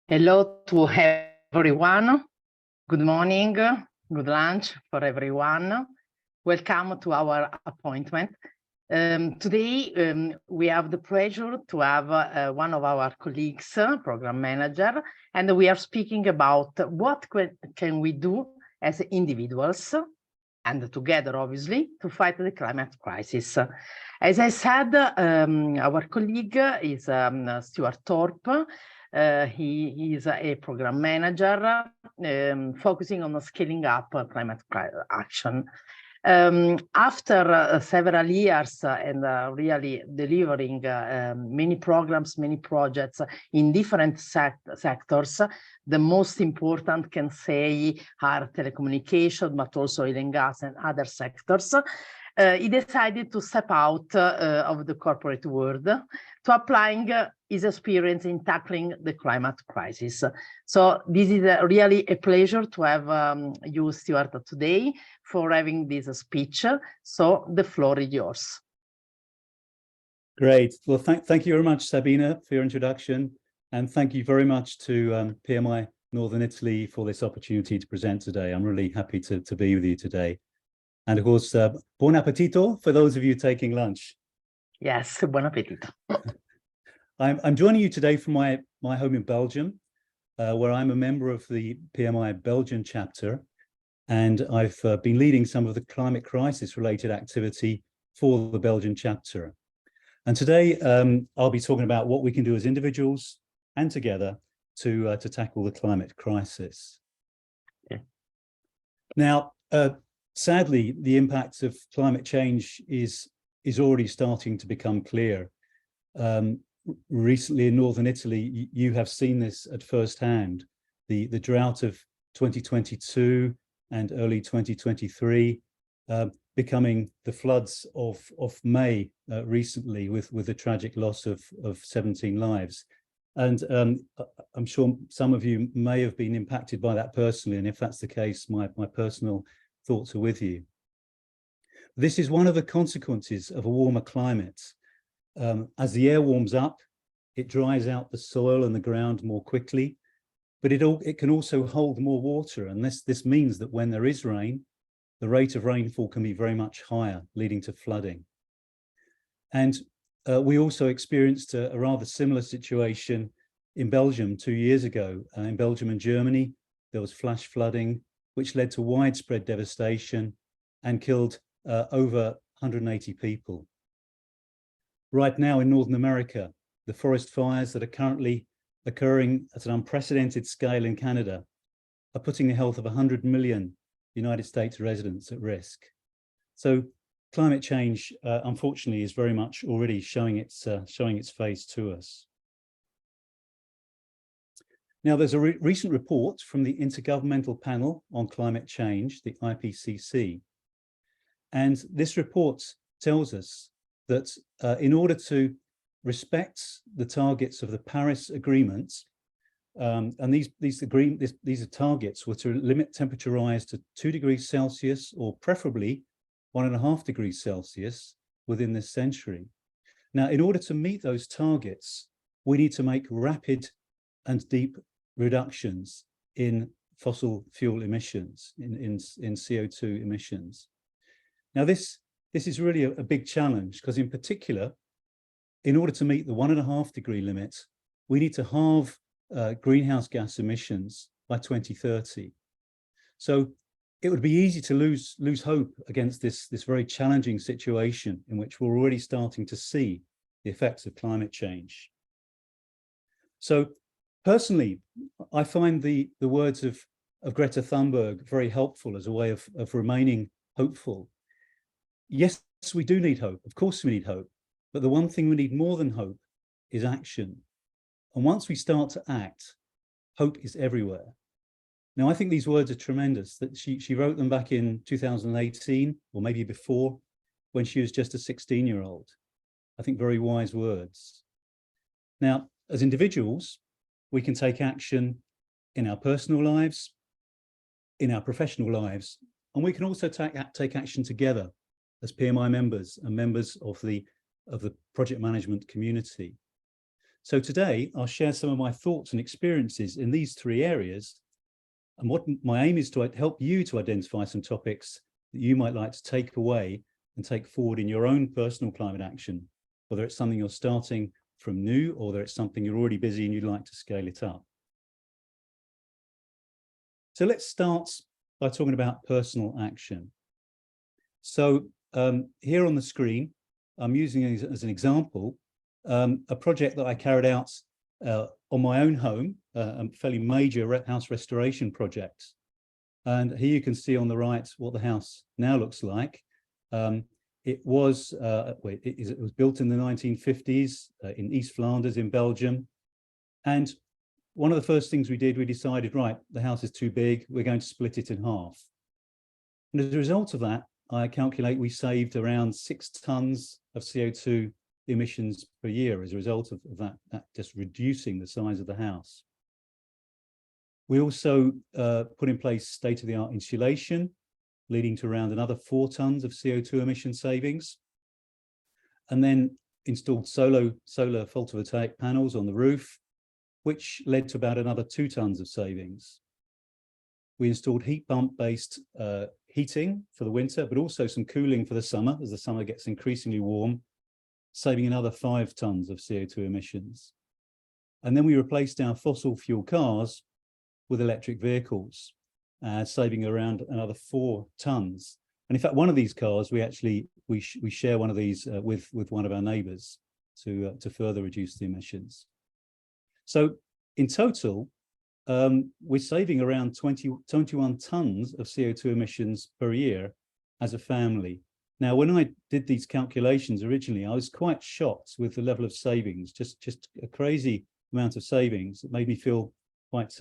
Hello to everyone. Good morning, good lunch for everyone. Welcome to our appointment. Today, we have the pleasure to have one of our colleagues, program manager, and we are speaking about what can we do as individuals and together, obviously, to fight the climate crisis. As I said, our colleague is Stuart Thorpe. He is a program manager focusing on scaling up climate action. After several years and really delivering many programs, many projects in different sectors, the most important can say are telecommunication, but also oil and gas and other sectors. He decided to step out of the corporate world to applying his experience in tackling the climate crisis. So this is really a pleasure to have you, Stuart, today for having this speech. So the floor is yours. Great. Well, thank you very much, Sabina, for your introduction. And thank you very much to PMI Northern Italy for this opportunity to present today. I'm really happy to be with you today. And of course, buon appetito for those of you taking lunch. Yes, buon appetito. I'm joining you today from my home in Belgium, where I'm a member of the PMI Belgian chapter. And I've been leading some of the climate crisis related activity for the Belgian chapter. And today I'll be talking about what we can do as individuals and together to tackle the climate crisis. Okay. Now, sadly, the impact of climate change is already starting to become clear. Recently in Northern Italy, you have seen this at first hand. The drought of 2022 and early 2023 becoming the floods of May recently with the tragic loss of 17 lives. And I'm sure some of you may have been impacted by that personally, and if that's the case, my personal thoughts are with you. This is one of the consequences of a warmer climate. As the air warms up, it dries out the soil and the ground more quickly, but it can also hold more water. And this means that when there is rain, the rate of rainfall can be very much higher, leading to flooding. And we also experienced a rather similar situation in Belgium 2 years ago. In Belgium and Germany, there was flash flooding, which led to widespread devastation and killed over 180 people. Right now in Northern America, the forest fires that are currently occurring at an unprecedented scale in Canada are putting the health of 100 million United States residents at risk. So climate change, unfortunately, is very much already showing its face to us. Now, there's a recent report from the Intergovernmental Panel on Climate Change, the IPCC, and this report tells us that in order to respect the targets of the Paris Agreement, and these targets were to limit temperature rise to 2 degrees Celsius or preferably 1.5 degrees Celsius within this century. Now, in order to meet those targets, we need to make rapid and deep reductions in fossil fuel emissions, in CO2 emissions. Now, this is really a big challenge because, in particular, in order to meet the 1.5 degree limit, we need to halve greenhouse gas emissions by 2030. So it would be easy to lose hope against this very challenging situation in which we're already starting to see the effects of climate change. So personally, I find the words of Greta Thunberg very helpful as a way of remaining hopeful. Yes, we do need hope. Of course we need hope. But the one thing we need more than hope is action. And once we start to act, hope is everywhere. Now, I think these words are tremendous, that she wrote them back in 2018, or maybe before, when she was just a 16-year-old. I think very wise words. Now, as individuals, we can take action in our personal lives, in our professional lives, and we can also take action together as PMI members and members of the project management community. So today I'll share some of my thoughts and experiences in these three areas. And what my aim is to help you to identify some topics that you might like to take away and take forward in your own personal climate action, whether it's something you're starting from new or whether it's something you're already busy and you'd like to scale it up. So let's start by talking about personal action. So here on the screen, I'm using as an example a project that I carried out on my own home, a fairly major house restoration project. And here you can see on the right what the house now looks like. It was built in the 1950s in East Flanders in Belgium. And one of the first things we did, we decided, right, the house is too big, we're going to split it in half. And as a result of that, I calculate we saved around 6 tons of CO2 emissions per year as a result of that just reducing the size of the house. We also put in place state-of-the-art insulation, leading to around another 4 tons of CO2 emission savings. And then installed solar photovoltaic panels on the roof, which led to about another 2 tons of savings. We installed heat pump based heating for the winter, but also some cooling for the summer as the summer gets increasingly warm, saving another 5 tons of CO2 emissions. And then we replaced our fossil fuel cars with electric vehicles, saving around another 4 tons. And in fact, one of these cars, we share one of these with one of our neighbours to further reduce the emissions. So in total, we're saving around 21 tons of CO2 emissions per year as a family. Now, when I did these calculations originally, I was quite shocked with the level of savings, just a crazy amount of savings. It made me feel quite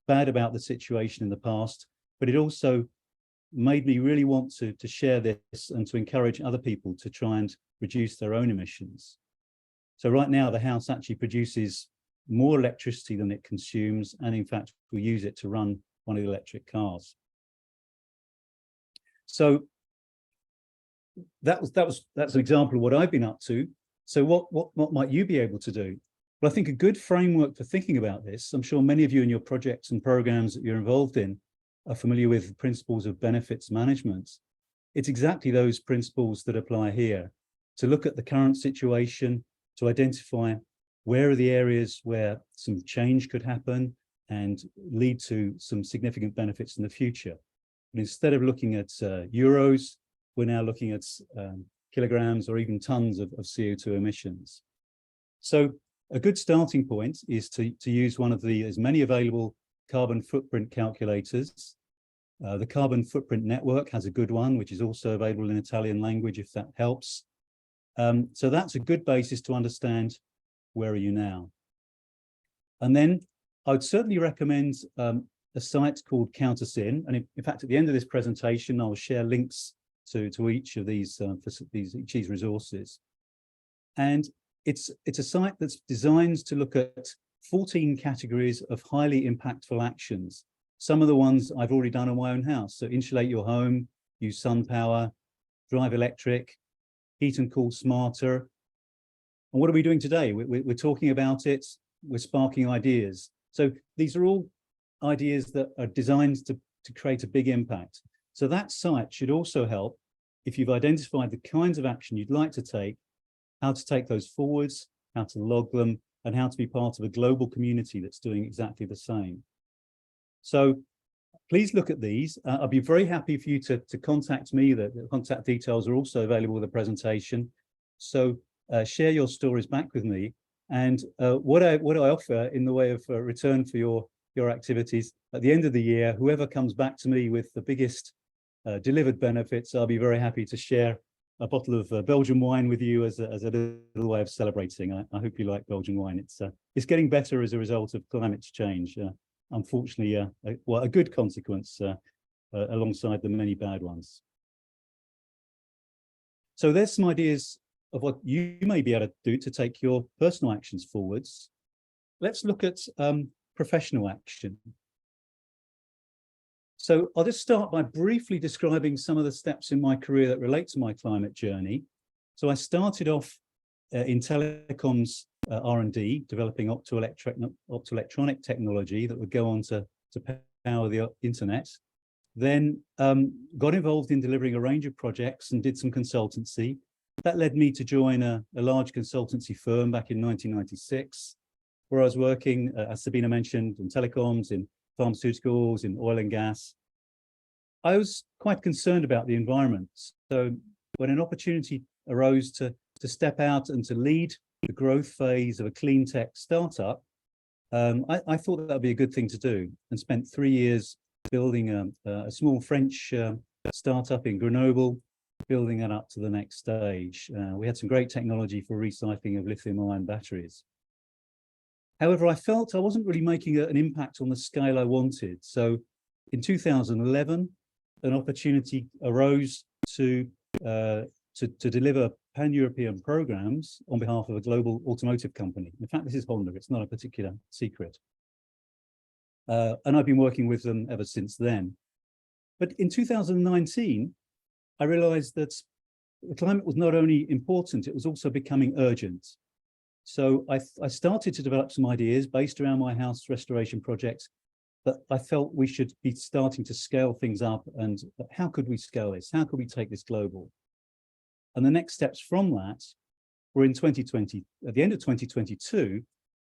bad about the situation in the past, but it also made me really want to share this and to encourage other people to try and reduce their own emissions. So right now, the house actually produces more electricity than it consumes, and in fact, we use it to run one of the electric cars. So that's an example of what I've been up to. So what might you be able to do? Well, I think a good framework for thinking about this, I'm sure many of you in your projects and programs that you're involved in are familiar with the principles of benefits management. It's exactly those principles that apply here, to look at the current situation, to identify where are the areas where some change could happen and lead to some significant benefits in the future. And instead of looking at euros, we're now looking at kilograms or even tons of CO2 emissions. So a good starting point is to use one of the as many available carbon footprint calculators. The Carbon Footprint Network has a good one, which is also available in Italian language, if that helps. So that's a good basis to understand where are you now. And then I would certainly recommend a site called CounterSyn. And in fact, at the end of this presentation, I'll share links to each of these resources. And it's a site that's designed to look at 14 categories of highly impactful actions. Some of the ones I've already done on my own house. So insulate your home, use sun power, drive electric, heat and cool smarter. And what are we doing today? We're talking about it, we're sparking ideas. So these are all ideas that are designed to create a big impact. So that site should also help if you've identified the kinds of action you'd like to take, how to take those forwards, how to log them, and how to be part of a global community that's doing exactly the same. So please look at these. I'll be very happy for you to contact me. The contact details are also available with the presentation. So share your stories back with me. And what I offer in the way of return for your activities, at the end of the year, whoever comes back to me with the biggest delivered benefits, I'll be very happy to share a bottle of Belgian wine with you as a little way of celebrating. I hope you like Belgian wine. It's getting better as a result of climate change. Unfortunately, a good consequence alongside the many bad ones. So there's some ideas of what you may be able to do to take your personal actions forwards. Let's look at professional action. So I'll just start by briefly describing some of the steps in my career that relate to my climate journey. So I started off in telecoms R&D, developing optoelectronic technology that would go on to power the internet. Then got involved in delivering a range of projects and did some consultancy. That led me to join a large consultancy firm back in 1996, where I was working, as Sabina mentioned, in telecoms, in pharmaceuticals, in oil and gas. I was quite concerned about the environment. So when an opportunity arose to step out and to lead the growth phase of a clean tech startup, I thought that would be a good thing to do, and spent 3 years building a small French startup in Grenoble, building that up to the next stage. We had some great technology for recycling of lithium-ion batteries. However, I felt I wasn't really making an impact on the scale I wanted. So in 2011, an opportunity arose to deliver pan-European programs on behalf of a global automotive company. In fact, this is Honda, it's not a particular secret. And I've been working with them ever since then. But in 2019, I realized that the climate was not only important, it was also becoming urgent. So I started to develop some ideas based around my house restoration projects that I felt we should be starting to scale things up. And how could we scale this? How could we take this global? And the next steps from that were in 2020. At the end of 2022,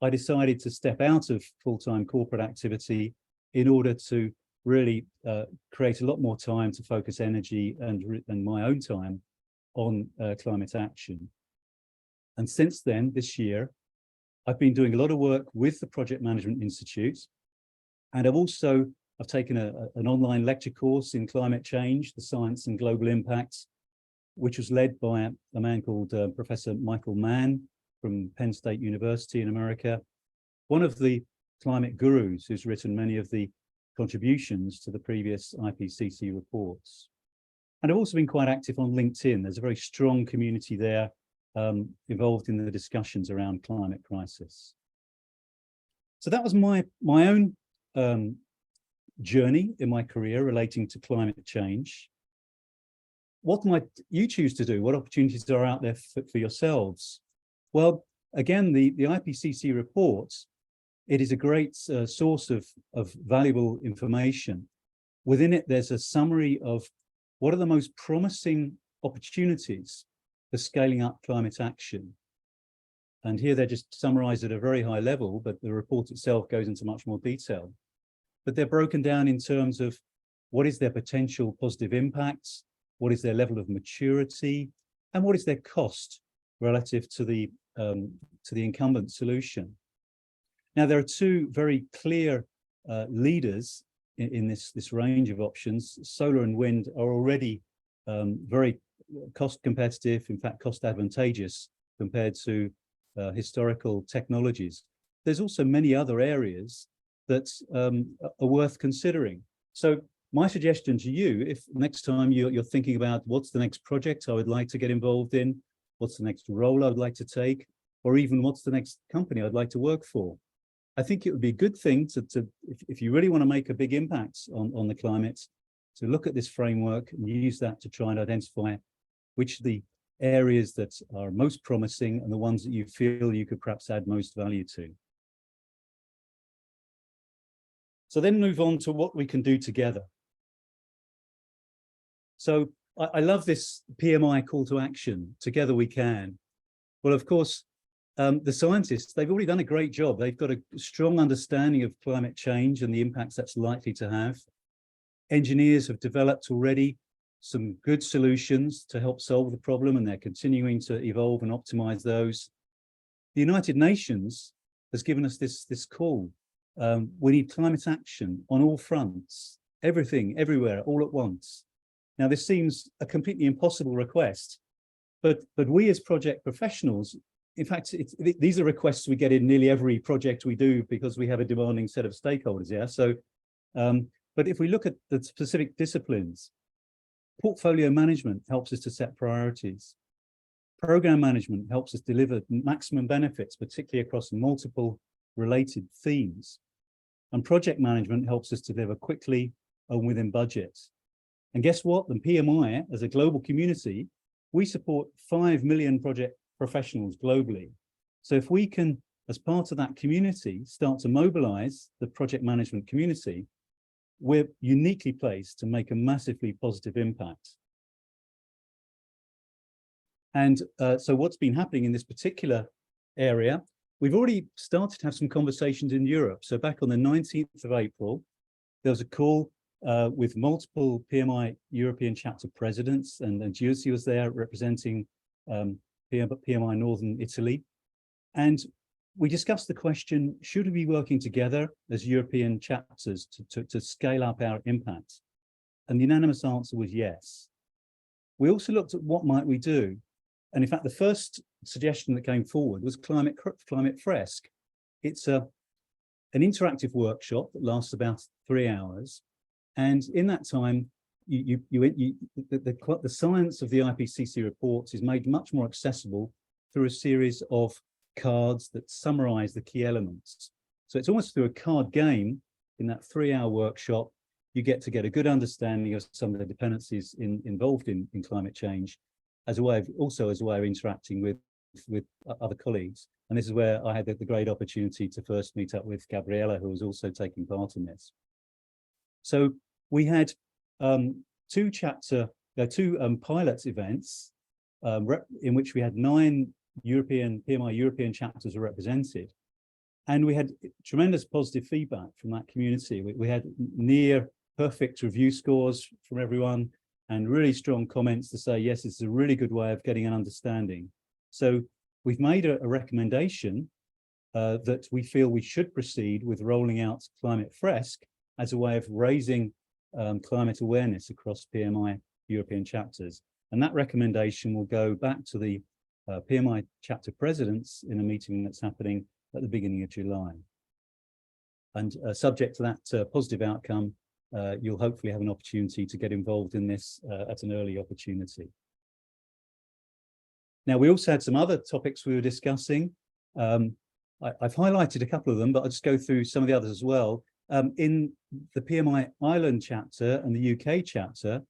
I decided to step out of full-time corporate activity in order to really create a lot more time to focus energy and my own time on climate action. And since then, this year, I've been doing a lot of work with the Project Management Institute. And I've taken an online lecture course in climate change, the science and global impacts, which was led by a man called Professor Michael Mann from Penn State University in America, one of the climate gurus who's written many of the contributions to the previous IPCC reports. And I've also been quite active on LinkedIn. There's a very strong community there involved in the discussions around climate crisis. So that was my own journey in my career relating to climate change. What might you choose to do? What opportunities are out there for yourselves? Well, again, the IPCC reports, it is a great source of valuable information. Within it, there's a summary of what are the most promising opportunities for scaling up climate action. And here they're just summarized at a very high level, but the report itself goes into much more detail. But they're broken down in terms of what is their potential positive impacts, what is their level of maturity, and what is their cost relative to the incumbent solution. Now, there are two very clear leaders in this range of options. Solar and wind are already very cost competitive, in fact, cost advantageous compared to historical technologies. There's also many other areas that are worth considering. So my suggestion to you, if next time you're thinking about what's the next project I would like to get involved in, what's the next role I'd like to take, or even what's the next company I'd like to work for, I think it would be a good thing if you really want to make a big impact on the climate, to look at this framework and use that to try and identify which are the areas that are most promising and the ones that you feel you could perhaps add most value to. So then move on to what we can do together. So I love this PMI call to action, together we can. Well, of course, the scientists, they've already done a great job. They've got a strong understanding of climate change and the impacts that's likely to have. Engineers have developed already some good solutions to help solve the problem, and they're continuing to evolve and optimize those. The United Nations has given us this call. We need climate action on all fronts, everything, everywhere, all at once. Now, this seems a completely impossible request, but we as project professionals, in fact, these are requests we get in nearly every project we do because we have a demanding set of stakeholders, yeah? So, but if we look at the specific disciplines, portfolio management helps us to set priorities. Program management helps us deliver maximum benefits, particularly across multiple related themes. And project management helps us to deliver quickly and within budget. And guess what? The PMI, as a global community, we support 5 million project professionals globally. So if we can, as part of that community, start to mobilize the project management community, we're uniquely placed to make a massively positive impact. And so what's been happening in this particular area, we've already started to have some conversations in Europe. So back on the 19th of April, there was a call with multiple PMI European chapter presidents, and Giussi was there representing PMI Northern Italy. And we discussed the question, should we be working together as European chapters to scale up our impact? And the unanimous answer was yes. We also looked at what might we do. And in fact, the first suggestion that came forward was Climate Fresque. It's an interactive workshop that lasts about 3 hours. And in that time, the science of the IPCC reports is made much more accessible through a series of cards that summarize the key elements. So it's almost through a card game in that 3-hour workshop, you get a good understanding of some of the dependencies involved in climate change, as a way of interacting with other colleagues. And this is where I had the great opportunity to first meet up with Gabriella, who was also taking part in this. So we had two pilot events in which we had 9 PMI European chapters were represented. And we had tremendous positive feedback from that community. We had near perfect review scores from everyone and really strong comments to say, yes, it's a really good way of getting an understanding. So we've made a recommendation that we feel we should proceed with rolling out Climate Fresque as a way of raising climate awareness across PMI European chapters. And that recommendation will go back to the PMI chapter presidents in a meeting that's happening at the beginning of July. And subject to that positive outcome, you'll hopefully have an opportunity to get involved in this at an early opportunity. Now, we also had some other topics we were discussing. I've highlighted a couple of them, but I'll just go through some of the others as well. In the PMI Ireland chapter and the UK chapter,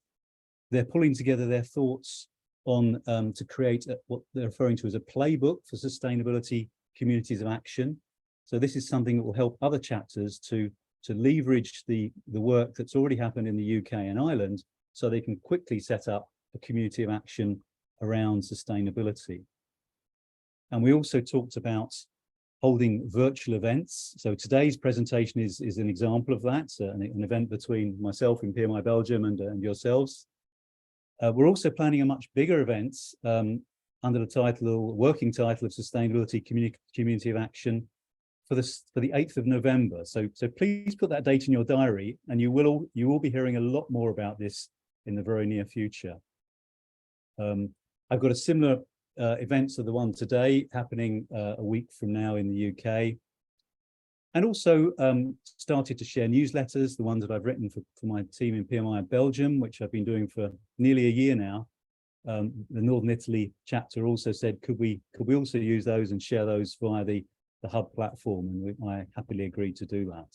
they're pulling together their thoughts on to create what they're referring to as a playbook for sustainability communities of action. So this is something that will help other chapters to leverage the work that's already happened in the UK and Ireland, so they can quickly set up a community of action around sustainability. And we also talked about holding virtual events. So today's presentation is an example of that, an event between myself in PMI Belgium and yourselves. We're also planning a much bigger event under the working title of Sustainability Community of Action for the 8th of November. So please put that date in your diary, and you will be hearing a lot more about this in the very near future. I've got a similar event to the one today happening a week from now in the UK, and also started to share newsletters, the ones that I've written for my team in PMI Belgium, which I've been doing for nearly a year now. The Northern Italy chapter also said, could we also use those and share those via the Hub platform, and I happily agreed to do that.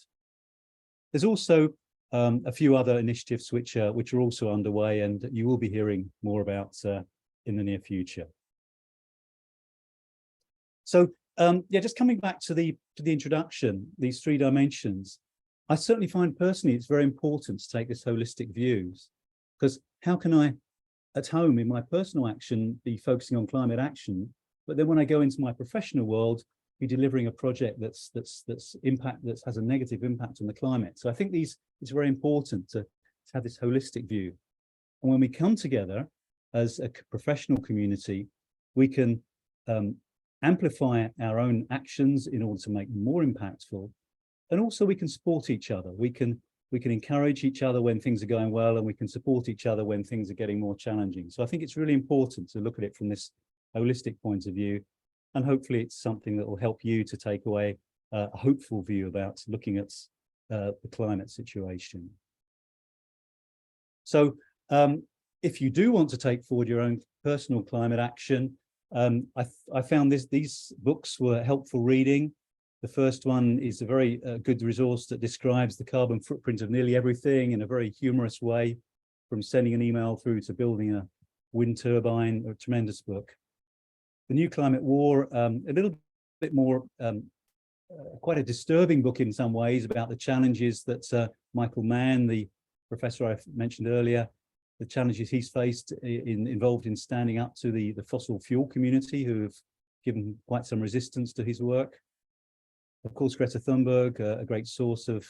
There's also a few other initiatives which are also underway, and you will be hearing more about in the near future. So yeah, just coming back to the introduction, these 3 dimensions, I certainly find personally it's very important to take this holistic view, because how can I, at home in my personal action, be focusing on climate action, but then when I go into my professional world, be delivering a project that has a negative impact on the climate. So I think it's very important to have this holistic view. And when we come together as a professional community, we can amplify our own actions in order to make them more impactful. And also we can support each other. We can encourage each other when things are going well, and we can support each other when things are getting more challenging. So I think it's really important to look at it from this holistic point of view. And hopefully it's something that will help you to take away a hopeful view about looking at the climate situation. So if you do want to take forward your own personal climate action, I found these books were helpful reading. The first one is a very good resource that describes the carbon footprint of nearly everything in a very humorous way, from sending an email through to building a wind turbine. A tremendous book. The New Climate War, a little bit more, quite a disturbing book in some ways about the challenges that Michael Mann, the professor I mentioned earlier, the challenges he's faced involved in standing up to the fossil fuel community, who have given quite some resistance to his work. Of course, Greta Thunberg, a great source of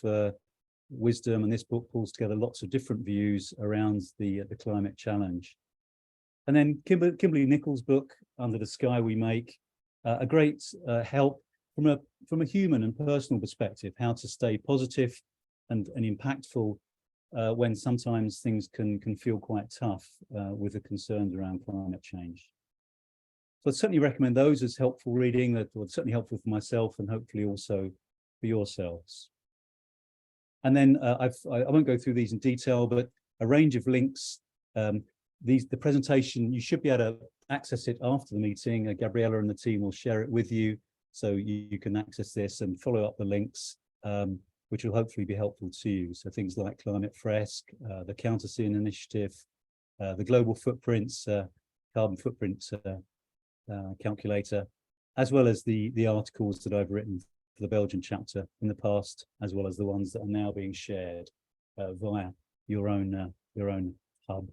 wisdom, and this book pulls together lots of different views around the climate challenge. And then Kimberly Nichols' book, Under the Sky We Make, a great help from a human and personal perspective, how to stay positive and impactful when sometimes things can feel quite tough with the concerns around climate change. So I'd certainly recommend those as helpful reading. That was certainly helpful for myself and hopefully also for yourselves. And then I won't go through these in detail, but a range of links. The presentation, you should be able to access it after the meeting. Gabriella and the team will share it with you, so you can access this and follow up the links, which will hopefully be helpful to you. So things like Climate Fresque, the Counterseen Initiative, the Global Footprints, Carbon Footprint Calculator, as well as the articles that I've written for the Belgian chapter in the past, as well as the ones that are now being shared via your own hub.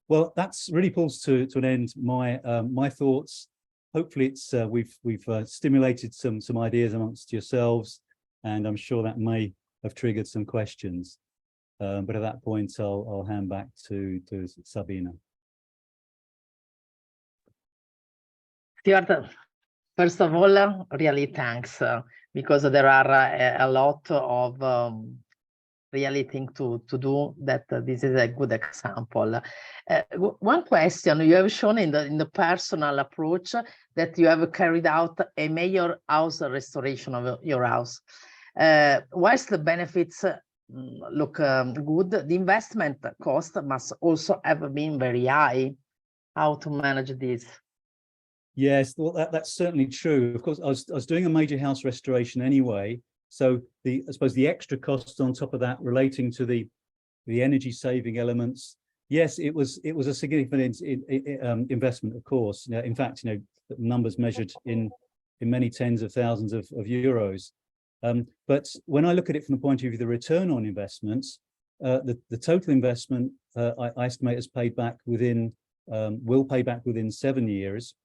Well, that's really pulls to an end my thoughts. Hopefully, it's we've stimulated some ideas amongst yourselves, and I'm sure that may have triggered some questions. But at that point, I'll hand back to Sabina. Stuart, first of all, really thanks, because there are a lot of really things to do, that this is a good example. One question, you have shown in the personal approach that you have carried out a major house restoration of your house. Whilst the benefits look good, the investment cost must also have been very high. How to manage this? Yes, well, that's certainly true. Of course, I was doing a major house restoration anyway, so I suppose the extra costs on top of that relating to the energy saving elements. Yes, it was a significant investment, of course. In fact, numbers measured in many tens of thousands of euros. But when I look at it from the point of view of the return on investments, the total investment I estimate has paid back will pay back within 7 years.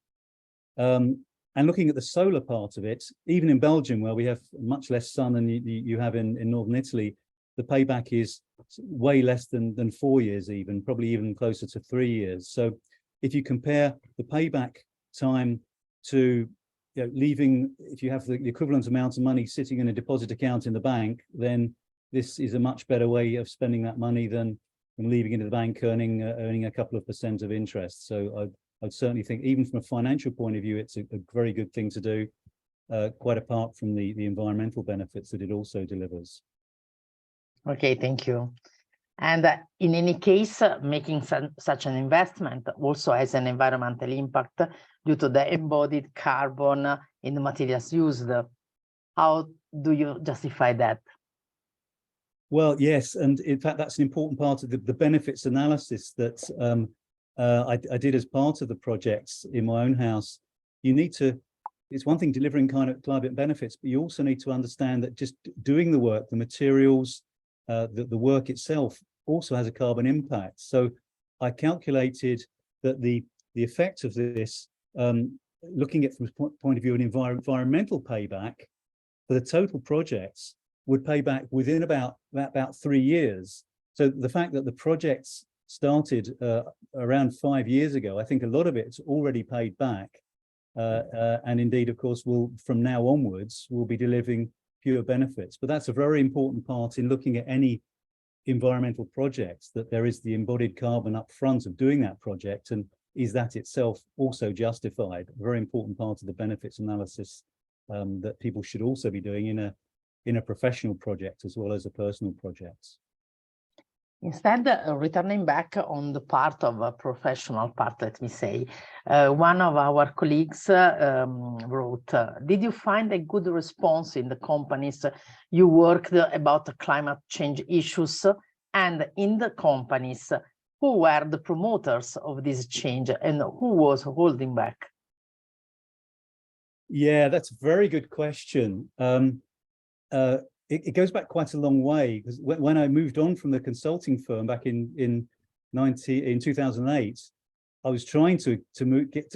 And looking at the solar part of it, even in Belgium, where we have much less sun than you have in northern Italy, the payback is way less than 4 years, probably even closer to 3 years. So if you compare the payback time to leaving, if you have the equivalent amount of money sitting in a deposit account in the bank, then this is a much better way of spending that money than leaving it in the bank earning a couple of % of interest. So I'd certainly think, even from a financial point of view, it's a very good thing to do, quite apart from the environmental benefits that it also delivers. Okay, thank you. And in any case, making such an investment also has an environmental impact due to the embodied carbon in the materials used. How do you justify that? Well, yes, and in fact, that's an important part of the benefits analysis that I did as part of the projects in my own house. It's one thing delivering kind of climate benefits, but you also need to understand that just doing the work, the materials, the work itself also has a carbon impact. So I calculated that the effect of this, looking at it from the point of view of an environmental payback for the total projects, would pay back within about 3 years. So the fact that the projects started around 5 years ago, I think a lot of it's already paid back, and indeed, of course, from now onwards will be delivering pure benefits. But that's a very important part in looking at any environmental projects, that there is the embodied carbon up front of doing that project, and is that itself also justified? A very important part of the benefits analysis that people should also be doing in a professional project as well as a personal project. Instead, returning back on the part of a professional part, let me say, one of our colleagues wrote, did you find a good response in the companies you worked about the climate change issues, and in the companies, who were the promoters of this change and who was holding back? Yeah, that's a very good question. It goes back quite a long way, because when I moved on from the consulting firm back in 2008, I was trying to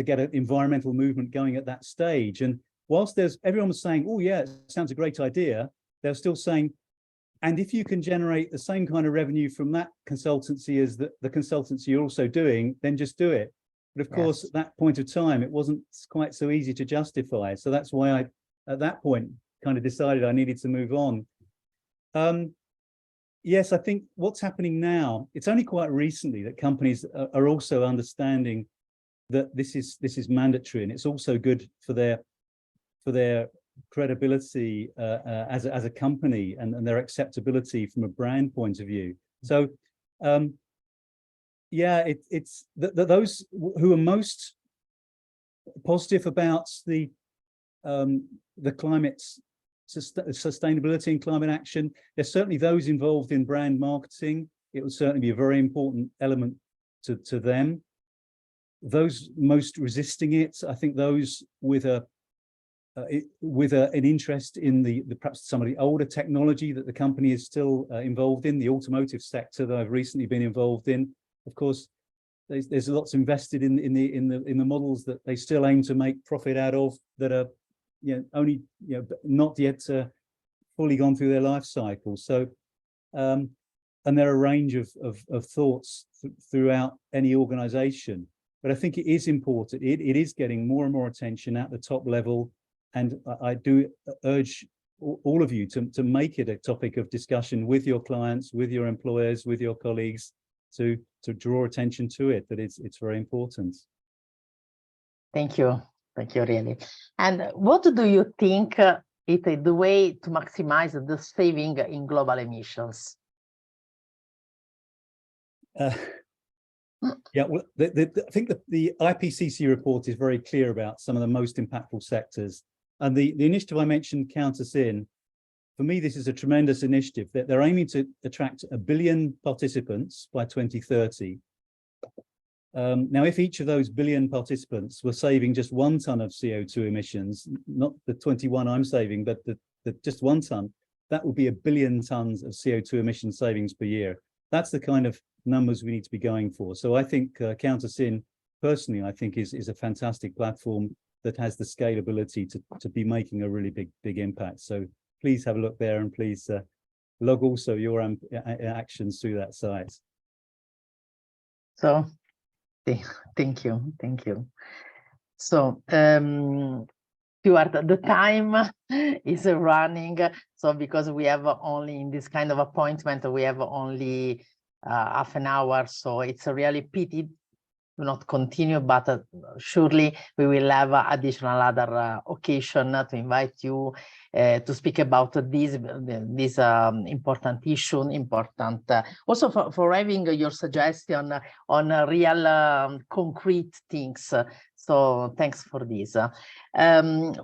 get an environmental movement going at that stage. And whilst everyone was saying, "Oh yeah, it sounds a great idea," they're still saying, "And if you can generate the same kind of revenue from that consultancy as the consultancy you're also doing, then just do it." But of course, at that point of time, it wasn't quite so easy to justify. So that's why I, at that point, kind of decided I needed to move on. Yes, I think what's happening now, it's only quite recently that companies are also understanding that this is mandatory, and it's also good for their credibility as a company, and their acceptability from a brand point of view. So yeah, it's those who are most positive about the climate sustainability and climate action, there's certainly those involved in brand marketing. It will certainly be a very important element to them. Those most resisting it, I think those with an interest in perhaps some of the older technology that the company is still involved in, the automotive sector that I've recently been involved in. Of course, there's lots invested in the models that they still aim to make profit out of, that are only not yet fully gone through their life cycle. So and there are a range of thoughts throughout any organization, but I think it is important. It is getting more and more attention at the top level, and I do urge all of you to make it a topic of discussion with your clients, with your employers, with your colleagues, to draw attention to it, that it's very important. Thank you. Thank you, really. And what do you think is the way to maximize the saving in global emissions? Yeah, well, I think the IPCC report is very clear about some of the most impactful sectors. And the initiative I mentioned, Count Us In, for me, this is a tremendous initiative. That they're aiming to attract 1 billion participants by 2030. Now, if each of those 1 billion participants were saving just 1 ton of CO2 emissions, not the 21 I'm saving, but just 1 ton, that would be 1 billion tons of CO2 emission savings per year. That's the kind of numbers we need to be going for. So I think Count Us In, personally, I think is a fantastic platform that has the scalability to be making a really big impact. So please have a look there, and please log also your actions through that site. So thank you. So Stuart, the time is running. So because we have only, in this kind of appointment, we have only half an hour. So it's a really pity to not continue, but surely we will have additional other occasion to invite you to speak about this important issue, important also for having your suggestion on real concrete things. So thanks for this.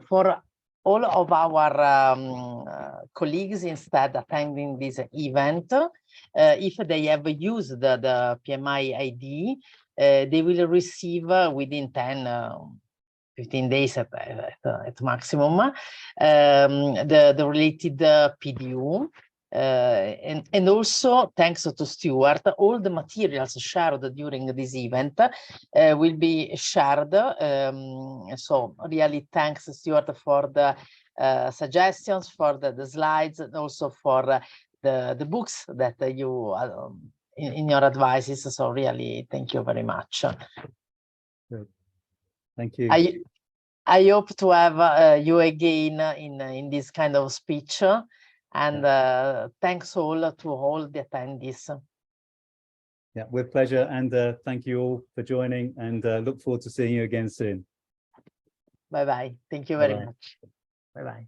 For all of our colleagues instead attending this event, if they have used the PMI ID, they will receive within 15 days at maximum the related PDU. And also, thanks to Stuart, all the materials shared during this event will be shared. So really thanks, Stuart, for the suggestions, for the slides, and also for the books that you in your advices. So really, thank you very much. Good. Thank you. I hope to have you again in this kind of speech, and thanks all to all the attendees. Yeah, with pleasure, and thank you all for joining, and look forward to seeing you again soon. Bye-bye. Thank you very much. Bye-bye.